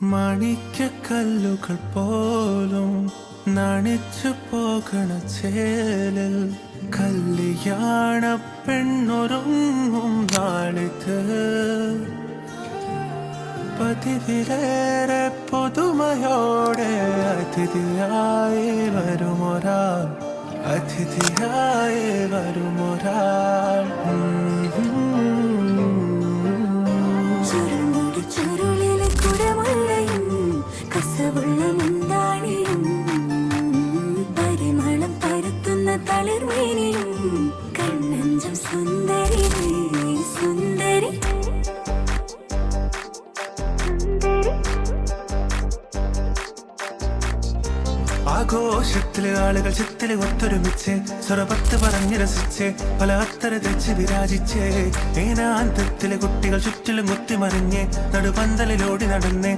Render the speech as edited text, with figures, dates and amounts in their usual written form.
മാണിക്യക്കല്ലുകൾ പോലും നണിച്ചു പോകണ ചേലിൽ കല്യാണ പെണ്ണൊരുങ്ങും നാളിത് പതിവിലേറെ പുതുമയോടെ അതിഥിയായി വരുമൊരാൾ പരിമളം പരത്തുന്ന തളിർമേനിയും കണ്ണഞ്ചം സുന്ദരി സുന്ദരി ആഘോഷത്തില് ആളുകൾ ചിത്തില് ഒത്തൊരുമിച്ച് സ്വരപത്ത് പറഞ്ഞ് രസിച്ച് പല അത്തര തെച്ച് വിരാജിച്ച് ഏനാന്തത്തിലെ കുട്ടികൾ ചുറ്റിലും കുത്തിമറിഞ്ഞ് നടുപന്തലിലോടി നടന്ന്